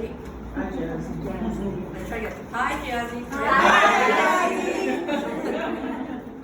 Jazzy. Hi, Jazzy. Let's try again. Hi, Jazzy. Hi,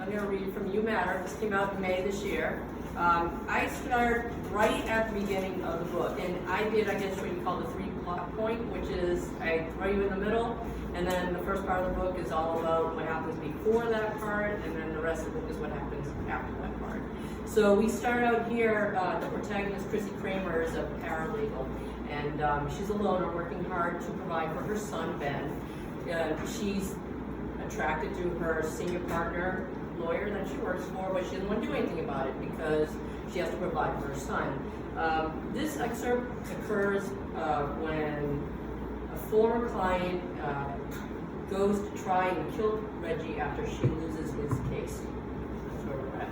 I'm going to read from You Matter. This came out in May this year. I start right at the beginning of the book, and I guess what you call the 3 plot point, which is I throw you in the middle, and then the first part of the book is all about what happens before that part, and then the rest of the book is what happens after that part. So we start out here, the protagonist, Chrissy Kramer, is a paralegal, and she's a loner working hard to provide for her son, Ben. She's attracted to her senior partner, lawyer that she works for, but she doesn't want to do anything about it because she has to provide for her son. This excerpt occurs when a former client goes to try and kill Reggie after she loses his case. That's where we're at.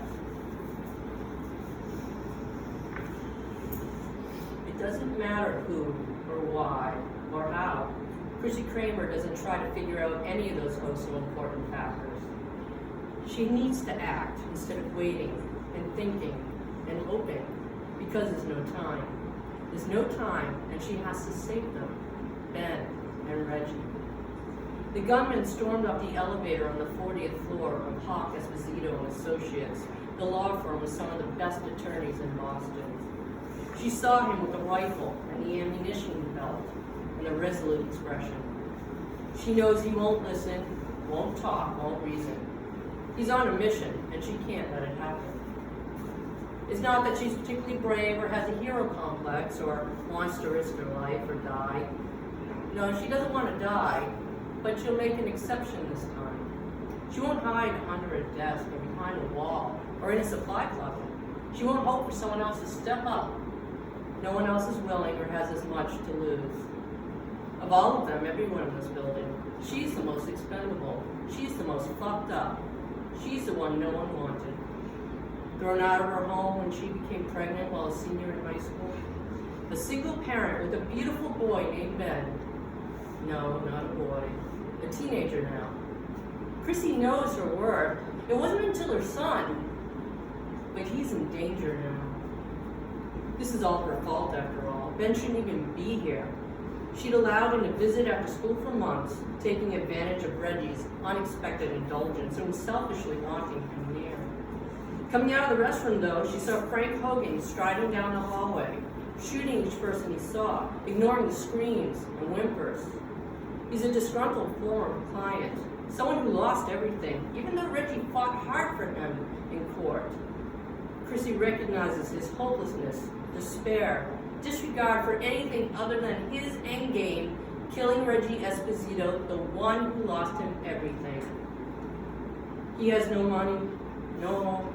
It doesn't matter who or why or how. Chrissy Kramer doesn't try to figure out any of those so important factors. She needs to act instead of waiting and thinking and hoping because there's no time. There's no time, and she has to save them, Ben and Reggie. The gunman stormed up the elevator on the 40th floor of Hawk Esposito and Associates, the law firm with some of the best attorneys in Boston. She saw him with the rifle and the ammunition belt and a resolute expression. She knows he won't listen, won't talk, won't reason. He's on a mission, and she can't let it happen. It's not that she's particularly brave or has a hero complex or wants to risk her life or die. No, she doesn't want to die, but she'll make an exception this time. She won't hide under a desk or behind a wall or in a supply closet. She won't hope for someone else to step up. No one else is willing or has as much to lose. Of all of them, everyone in this building, she's the most expendable. She's the most fucked up. She's the one no one wanted. Thrown out of her home when she became pregnant while a senior in high school. A single parent with a beautiful boy named Ben. No, not a boy. A teenager now. Chrissy knows her worth. It wasn't until her son, but he's in danger now. This is all her fault after all. Ben shouldn't even be here. She'd allowed him to visit after school for months, taking advantage of Reggie's unexpected indulgence and selfishly wanting him near. Coming out of the restroom, though, she saw Frank Hogan striding down the hallway, shooting each person he saw, ignoring the screams and whimpers. He's a disgruntled former client, someone who lost everything, even though Reggie fought hard for him in court. Chrissy recognizes his hopelessness, despair, disregard for anything other than his endgame, killing Reggie Esposito, the one who lost him everything. He has no money, no home,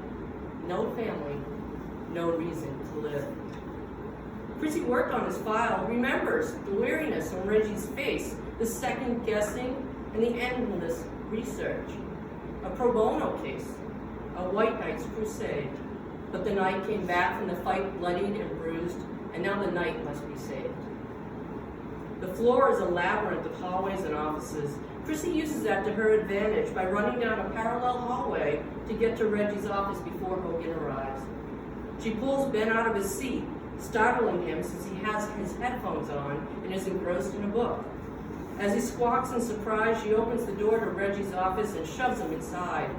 no family, no reason to live. Chrissy worked on his file, remembers the weariness on Reggie's face, the second guessing, and the endless research. A pro bono case, a white knight's crusade. But the knight came back from the fight bloodied and bruised, and now the night must be saved. The floor is a labyrinth of hallways and offices. Chrissy uses that to her advantage by running down a parallel hallway to get to Reggie's office before Hogan arrives. She pulls Ben out of his seat, startling him since he has his headphones on and is engrossed in a book. As he squawks in surprise, she opens the door to Reggie's office and shoves him inside.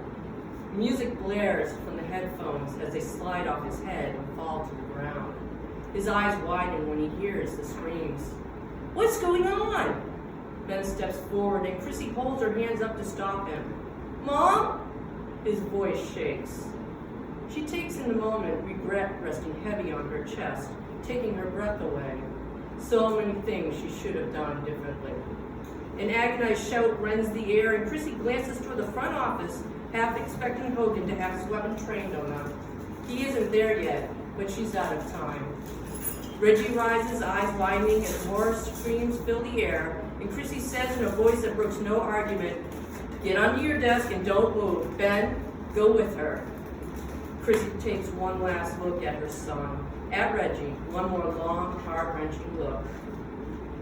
Music blares from the headphones as they slide off his head and fall to the ground. His eyes widen when he hears the screams. "What's going on?" Ben steps forward and Chrissy holds her hands up to stop him. "Mom?" His voice shakes. She takes in the moment, regret resting heavy on her chest, taking her breath away. So many things she should have done differently. An agonized shout rends the air and Chrissy glances toward the front office, half expecting Hogan to have his weapon trained on them. He isn't there yet, but she's out of time. Reggie rises, eyes widening as more screams fill the air, and Chrissy says in a voice that brooks no argument, "Get under your desk and don't move. Ben, go with her." Chrissy takes one last look at her son, at Reggie, one more long, heart-wrenching look.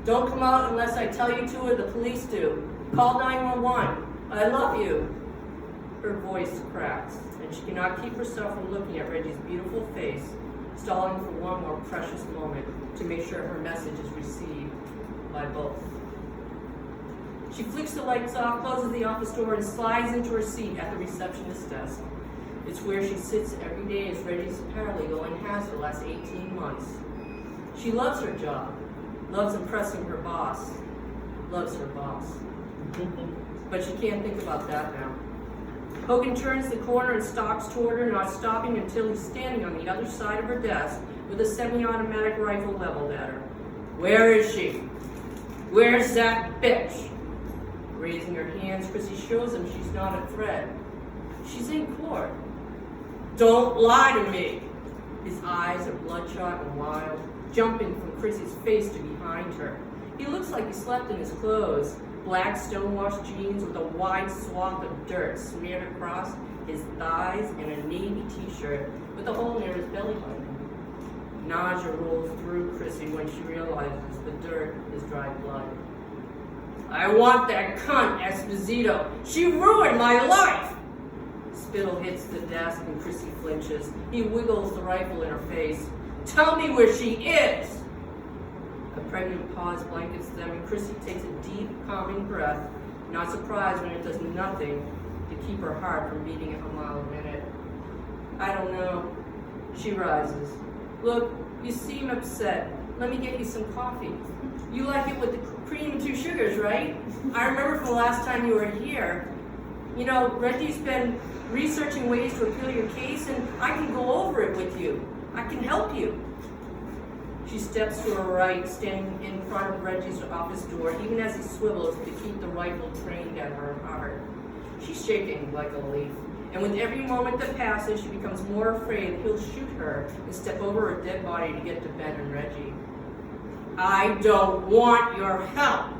"Don't come out unless I tell you to or the police do. Call 911. I love you." Her voice cracks, and she cannot keep herself from looking at Reggie's beautiful face, stalling for one more precious moment to make sure her message is received by both. She flicks the lights off, closes the office door, and slides into her seat at the receptionist's desk. It's where she sits every day as Reggie's paralegal and has for the last 18 months. She loves her job, loves impressing her boss, loves her boss. But she can't think about that now. Hogan turns the corner and stalks toward her, not stopping until he's standing on the other side of her desk with a semi-automatic rifle leveled at her. Where is she? Where's that bitch? Raising her hands, Chrissy shows him she's not a threat. She's in court. Don't lie to me. His eyes are bloodshot and wild, jumping from Chrissy's face to behind her. He looks like he slept in his clothes, black stonewashed jeans with a wide swath of dirt smeared across his thighs and a navy t-shirt with a hole near his belly button. Nausea rolls through Chrissy when she realizes the dirt is dry blood. I want that cunt, Esposito. She ruined my life! Spittle hits the desk and Chrissy flinches. He wiggles the rifle in her face. Tell me where she is! A pregnant pause blankets them and Chrissy takes a deep, calming breath, not surprised when it does nothing to keep her heart from beating at a mile a minute. I don't know. She rises. Look, you seem upset. Let me get you some coffee. You like it with the cream and 2 sugars, right? I remember from the last time you were here. You know, Reggie's been researching ways to appeal your case, and I can go over it with you. I can help you. She steps to her right, standing in front of Reggie's office door, even as he swivels to keep the rifle trained at her heart. She's shaking like a leaf, and with every moment that passes, she becomes more afraid he'll shoot her and step over her dead body to get to Ben and Reggie. I don't want your help!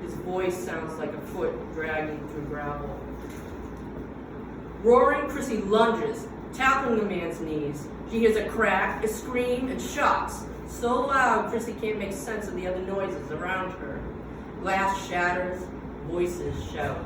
His voice sounds like a foot dragging through gravel. Roaring, Chrissy lunges, tapping the man's knees. She hears a crack, a scream, and shots. So loud, Chrissy can't make sense of the other noises around her. Glass shatters, voices shout.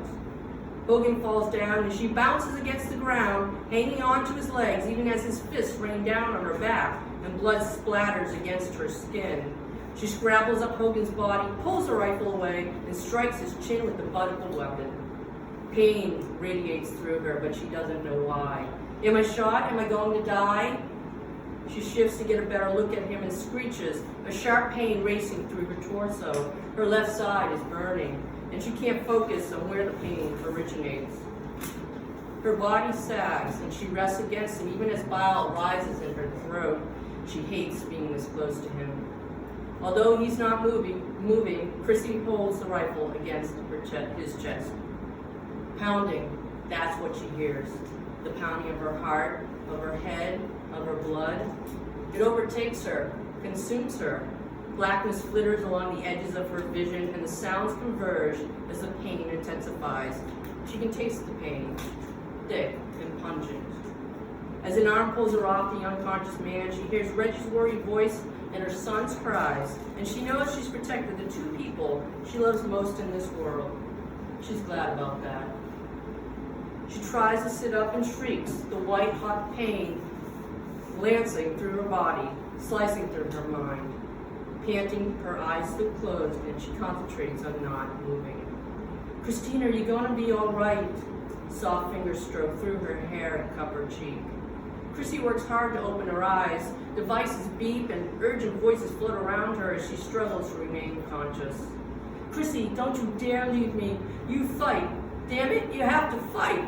Hogan falls down and she bounces against the ground, hanging on to his legs even as his fists rain down on her back and blood splatters against her skin. She scrabbles up Hogan's body, pulls the rifle away, and strikes his chin with the butt of the weapon. Pain radiates through her, but she doesn't know why. Am I shot? Am I going to die? She shifts to get a better look at him and screeches, a sharp pain racing through her torso. Her left side is burning, and she can't focus on where the pain originates. Her body sags, and she rests against him even as bile rises in her throat. She hates being this close to him. Although he's not moving, Chrissy holds the rifle against his chest. Pounding, that's what she hears. The pounding of her heart, of her head, of her blood. It overtakes her, consumes her. Blackness flitters along the edges of her vision, and the sounds converge as the pain intensifies. She can taste the pain, thick and pungent. As an arm pulls her off the unconscious man, she hears Reggie's worried voice and her son's cries, and she knows she's protected the 2 people she loves most in this world. She's glad about that. She tries to sit up and shrieks, the white-hot pain lancing through her body, slicing through her mind. Panting, her eyes still closed, and she concentrates on not moving. Christina, are you going to be all right? Soft fingers stroke through her hair and cup her cheek. Chrissy works hard to open her eyes. Devices beep and urgent voices float around her as she struggles to remain conscious. Chrissy, don't you dare leave me. You fight. Damn it, you have to fight.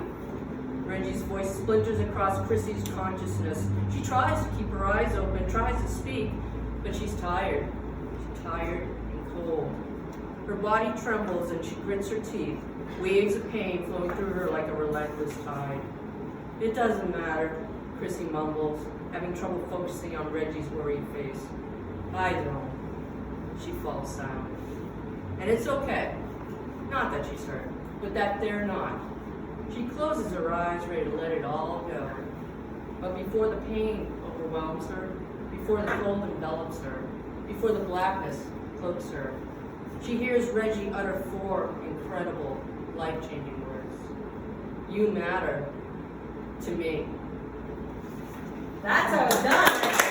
Reggie's voice splinters across Chrissy's consciousness. She tries to keep her eyes open, tries to speak, but she's tired. She's tired and cold. Her body trembles and she grits her teeth, waves of pain flowing through her like a relentless tide. It doesn't matter, Chrissy mumbles, having trouble focusing on Reggie's worried face. I don't. She falls silent. And it's okay. Not that she's hurt, but that they're not. She closes her eyes, ready to let it all go. But before the pain overwhelms her, before the cold envelops her, before the blackness cloaks her, she hears Reggie utter 4 incredible, life-changing words. You matter to me. That's how it's done.